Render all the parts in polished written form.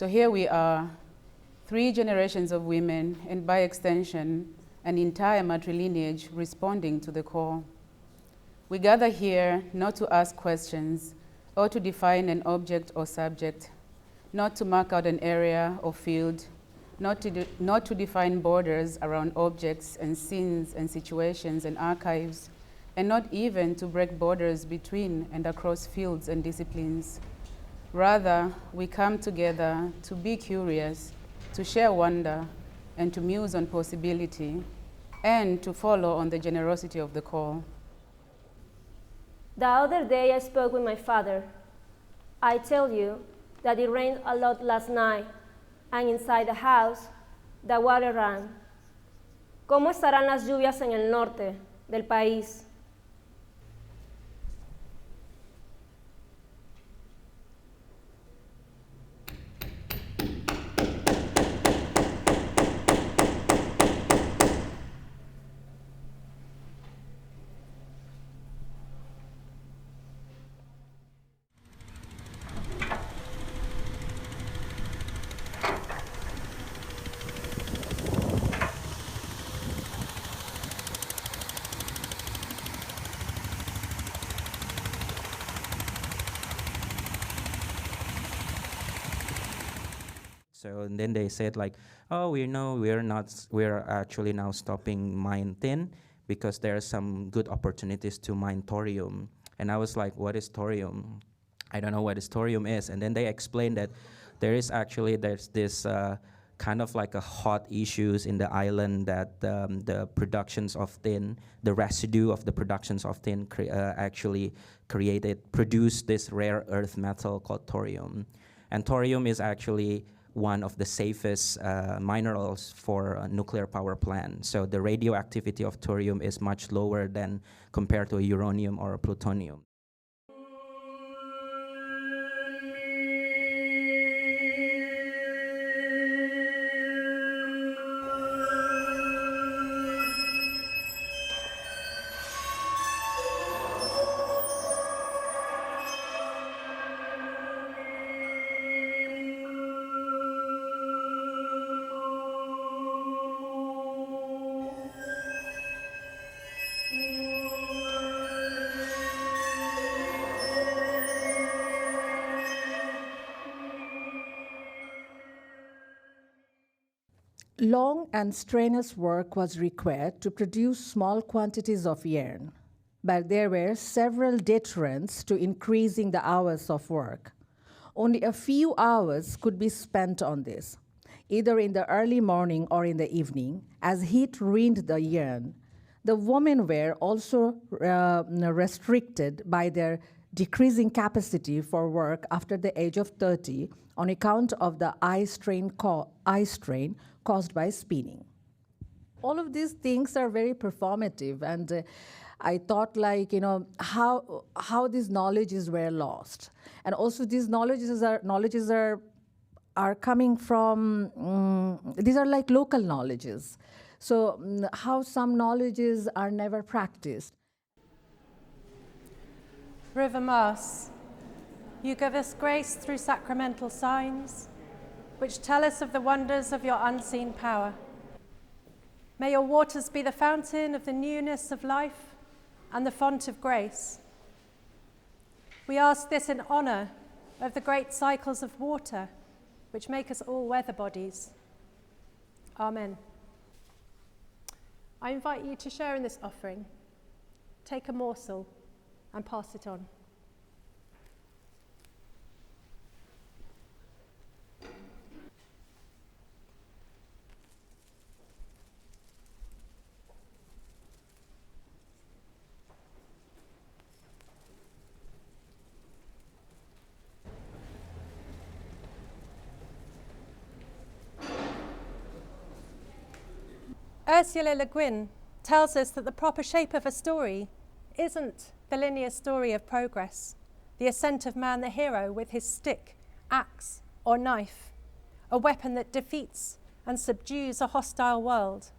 So here we are, 3 generations of women, and by extension, an entire matrilineage responding to the call. We gather here not to ask questions or to define an object or subject, not to mark out an area or field, not to define borders around objects and scenes and situations and archives, and not even to break borders between and across fields and disciplines. Rather, we come together to be curious, to share wonder, and to muse on possibility, and to follow on the generosity of the call. The other day I spoke with my father. I tell you that it rained a lot last night, and inside the house, the water ran. ¿Cómo estarán las lluvias en el norte del país? So and then they said like, oh, we're actually now stopping mine tin because there are some good opportunities to mine thorium. And I was like, what is thorium? I don't know what thorium is. And then they explained that there's this kind of like a hot issues in the island that the productions of tin, the residue of the productions of tin actually produced this rare earth metal called thorium. And thorium is actually one of the safest minerals for a nuclear power plant. So the radioactivity of thorium is much lower than compared to uranium or plutonium. Long and strenuous work was required to produce small quantities of yarn, but there were several deterrents to increasing the hours of work. Only a few hours could be spent on this, either in the early morning or in the evening, as heat ruined the yarn. The women were also restricted by their decreasing capacity for work after the age of 30 on account of the eye strain caused by spinning. All of these things are very performative, and I thought, like, how these knowledges were lost, and also these knowledges are coming from these are like local knowledges. So how some knowledges are never practiced. River Mass, you give us grace through sacramental signs, which tell us of the wonders of your unseen power. May your waters be the fountain of the newness of life and the font of grace. We ask this in honor of the great cycles of water, which make us all weather bodies. Amen. I invite you to share in this offering. Take a morsel and pass it on. Ursula Le Guin tells us that the proper shape of a story isn't the linear story of progress, the ascent of man the hero with his stick, axe, or knife, a weapon that defeats and subdues a hostile world.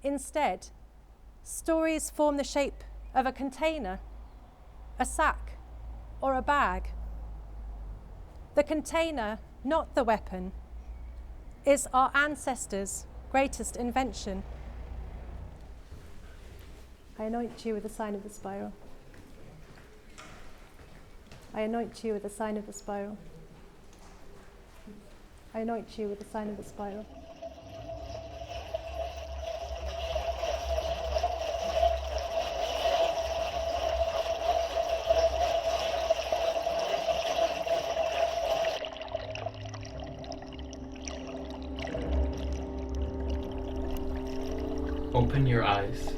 Instead, stories form the shape of a container, a sack, or a bag. The container not the weapon, is our ancestors' greatest invention. I anoint you with the sign of the spiral. I anoint you with the sign of the spiral. I anoint you with the sign of the spiral. Open your eyes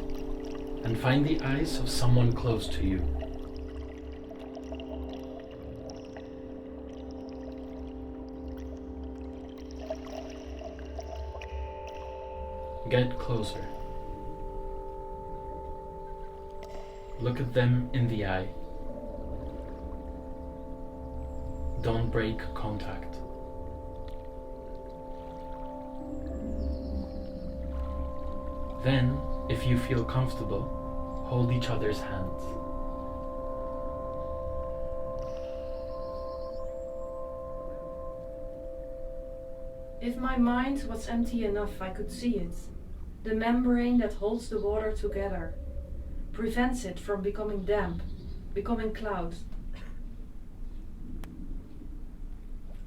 and find the eyes of someone close to you. Get closer. Look at them in the eye. Don't break contact. Then, if you feel comfortable, hold each other's hands. If my mind was empty enough, I could see it. The membrane that holds the water together, prevents it from becoming damp, becoming cloud.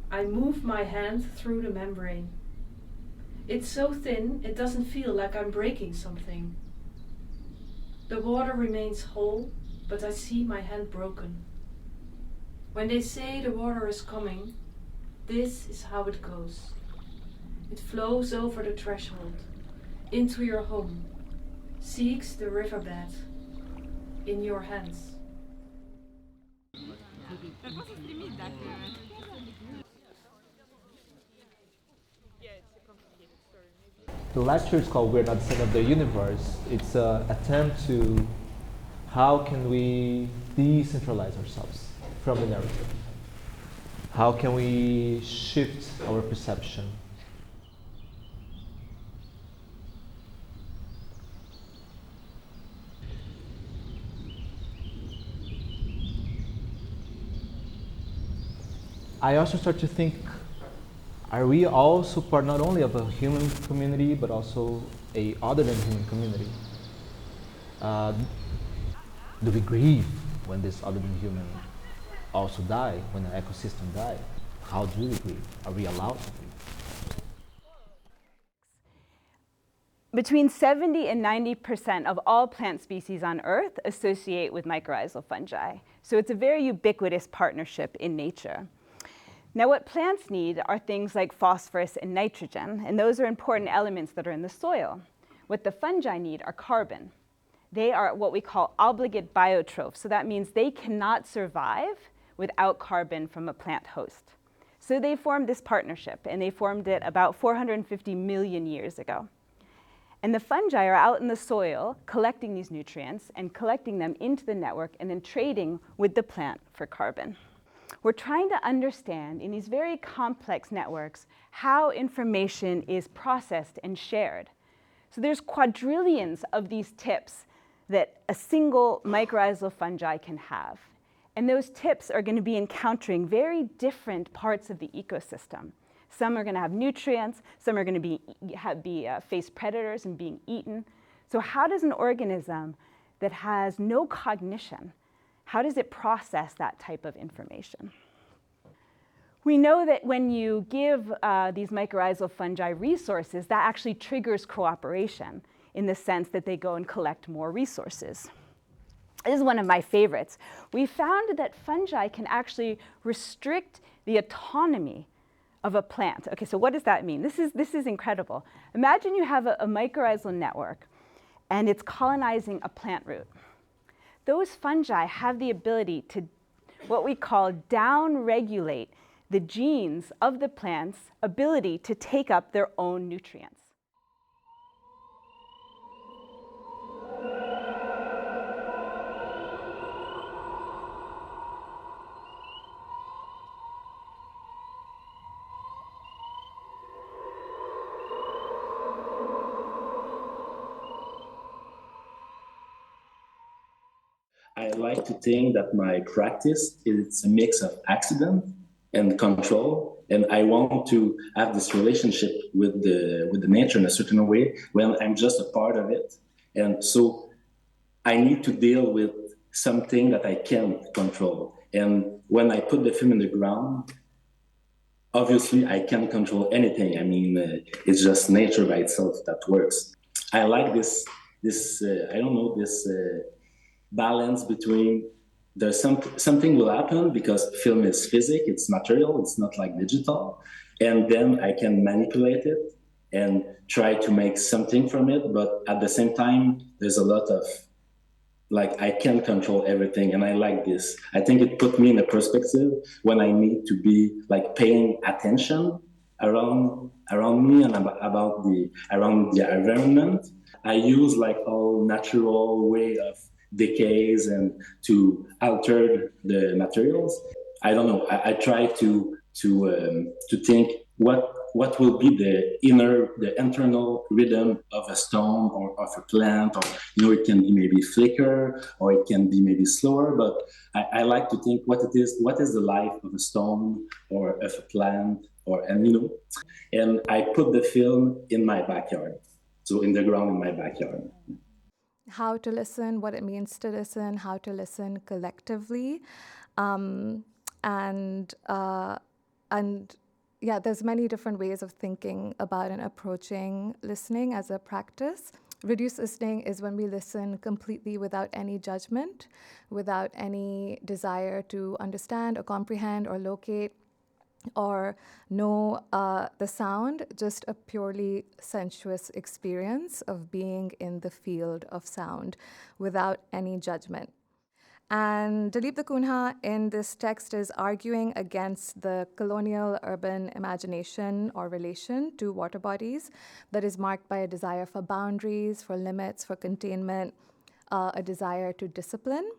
I move my hand through the membrane. It's so thin, it doesn't feel like I'm breaking something. The water remains whole, but I see my hand broken. When they say the water is coming, this is how it goes. It flows over the threshold, into your home, seeks the riverbed, in your hands. The lecture is called We're Not the Center of the Universe. It's an attempt to how can we decentralize ourselves from the narrative? How can we shift our perception? I also start to think, are we also part not only of a human community, but also a other than human community? Do we grieve when this other than human also die, when an ecosystem die? How do we grieve? Are we allowed to grieve? Between 70 and 90% of all plant species on Earth associate with mycorrhizal fungi. So it's a very ubiquitous partnership in nature. Now, what plants need are things like phosphorus and nitrogen, and those are important elements that are in the soil. What the fungi need are carbon. They are what we call obligate biotrophs, so that means they cannot survive without carbon from a plant host. So they formed this partnership, and they formed it about 450 million years ago. And the fungi are out in the soil collecting these nutrients and collecting them into the network and then trading with the plant for carbon. We're trying to understand in these very complex networks how information is processed and shared. So there's quadrillions of these tips that a single mycorrhizal fungi can have. And those tips are going to be encountering very different parts of the ecosystem. Some are going to have nutrients, some are going to face predators and being eaten. So how does an organism that has no cognition, how does it process that type of information? We know that when you give these mycorrhizal fungi resources, that actually triggers cooperation in the sense that they go and collect more resources. This is one of my favorites. We found that fungi can actually restrict the autonomy of a plant. Okay, so what does that mean? This is incredible. Imagine you have a mycorrhizal network and it's colonizing a plant root. Those fungi have the ability to what we call down-regulate the genes of the plant's ability to take up their own nutrients. I like to think that my practice is a mix of accident and control. And I want to have this relationship with the nature in a certain way when I'm just a part of it. And so I need to deal with something that I can't control. And when I put the film in the ground, obviously I can't control anything. I mean, it's just nature by itself that works. I like this balance between there's something will happen because film is physics, it's material, it's not like digital, and then I can manipulate it and try to make something from it. But at the same time, there's a lot of I can't control everything, and I like this. I think it put me in a perspective when I need to be paying attention around me and around the environment. I use all natural way of decays and to alter the materials. I don't know. I try to think what will be the internal rhythm of a stone or of a plant, or it can be maybe flicker or it can be maybe slower. But I like to think what is the life of a stone or of a plant and I put the film in my backyard, so in the ground in my backyard. How to listen, what it means to listen, how to listen collectively, and yeah, there's many different ways of thinking about and approaching listening as a practice. Reduced listening is when we listen completely without any judgment, without any desire to understand or comprehend or locate or know the sound, just a purely sensuous experience of being in the field of sound without any judgment. And Dalip da Cunha in this text is arguing against the colonial urban imagination or relation to water bodies that is marked by a desire for boundaries, for limits, for containment, a desire to discipline,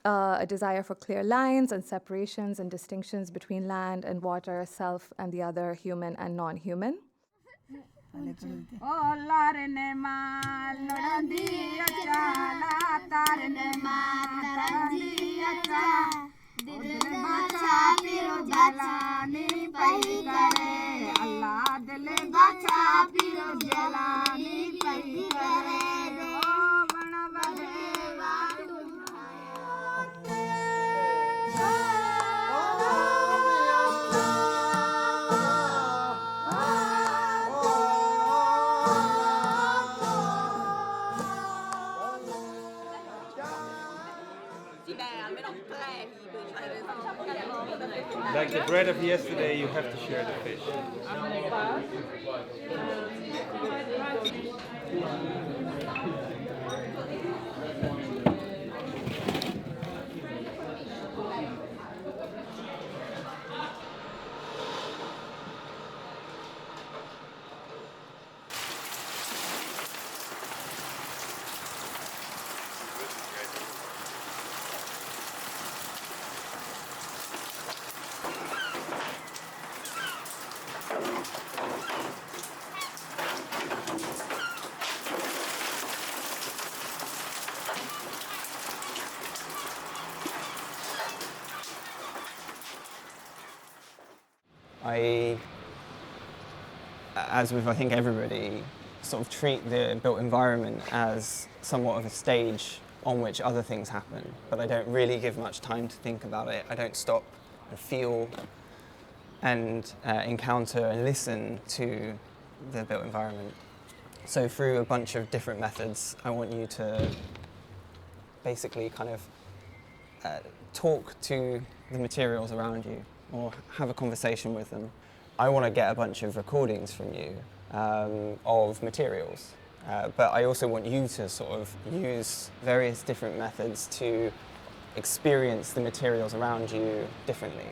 a desire for clear lines and separations and distinctions between land and water, self and the other, human and non-human. Like the bread of yesterday, you have to share the fish. As with I think everybody, sort of treat the built environment as somewhat of a stage on which other things happen, but I don't really give much time to think about it. I don't stop and feel and encounter and listen to the built environment. So through a bunch of different methods, I want you to basically kind of talk to the materials around you or have a conversation with them. I want to get a bunch of recordings from you of materials, but I also want you to sort of use various different methods to experience the materials around you differently.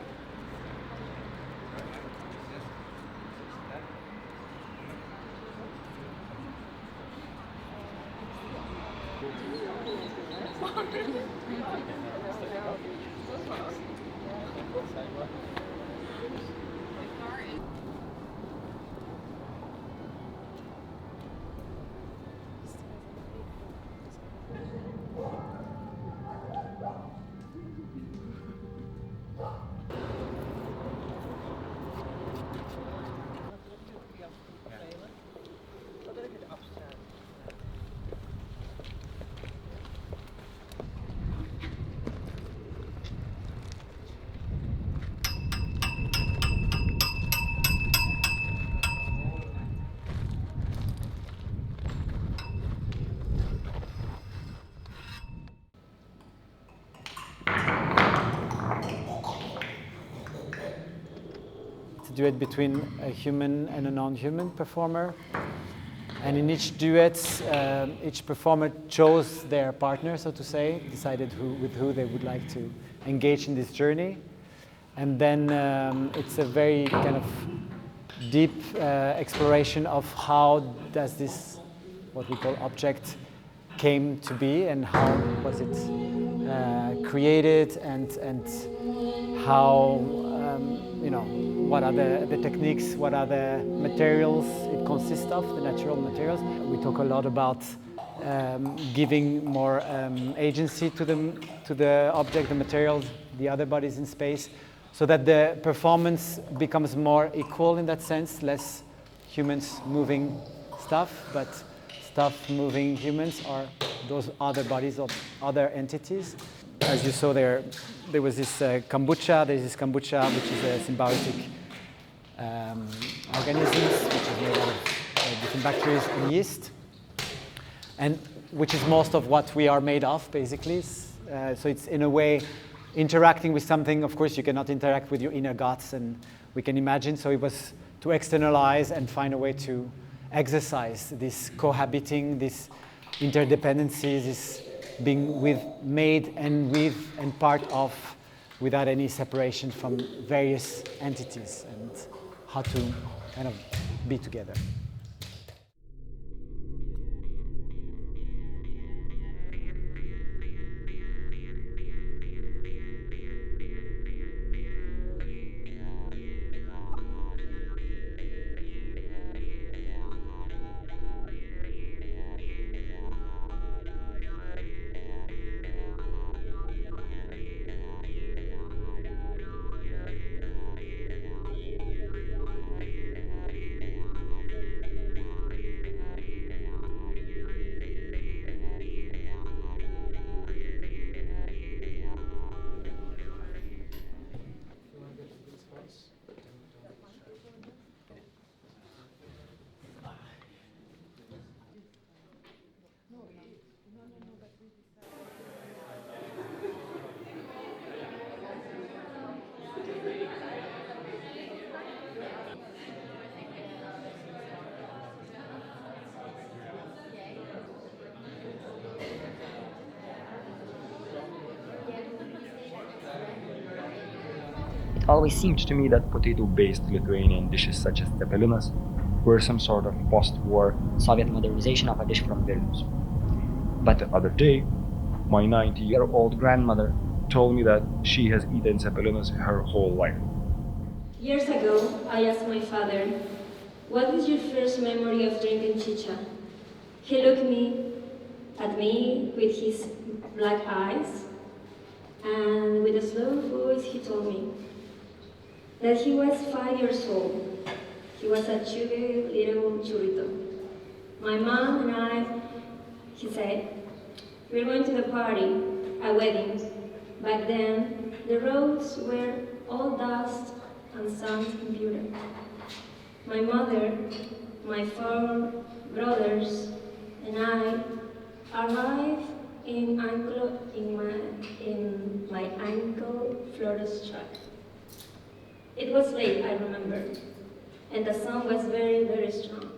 duet between a human and a non-human performer. And in each duet, each performer chose their partner, so to say, decided with who they would like to engage in this journey. And then it's a very kind of deep exploration of how does this, what we call object, came to be, and how was it created, and how, what are the techniques, what are the materials it consists of, the natural materials. We talk a lot about giving more agency to the object, the materials, the other bodies in space, so that the performance becomes more equal in that sense, less humans moving stuff, but stuff moving humans, or those other bodies of other entities. As you saw there was this kombucha. There's this kombucha, which is a symbiotic organisms, which is made out of different bacteria and yeast, and which is most of what we are made of, basically. So it's in a way interacting with something. Of course, you cannot interact with your inner guts, and we can imagine. So it was to externalize and find a way to exercise this cohabiting, this interdependency, this being made and with and part of, without any separation from various entities, and how to kind of be together. It always seemed to me that potato-based Lithuanian dishes such as cepelinas were some sort of post-war Soviet modernization of a dish from Vilnius. But the other day, my 90-year-old grandmother told me that she has eaten cepelinas her whole life. Years ago, I asked my father, "What is your first memory of drinking chicha?" He looked at me with his black eyes, and with a slow voice he told me that he was 5 years old. He was a chubby little churrito. My mom and I, he said, "We're going to the party, a wedding." Back then, the roads were all dust and sand and beauty. My mother, my 4 brothers, and I arrived in my uncle Flores' truck. It was late, I remember, and the sun was very, very strong.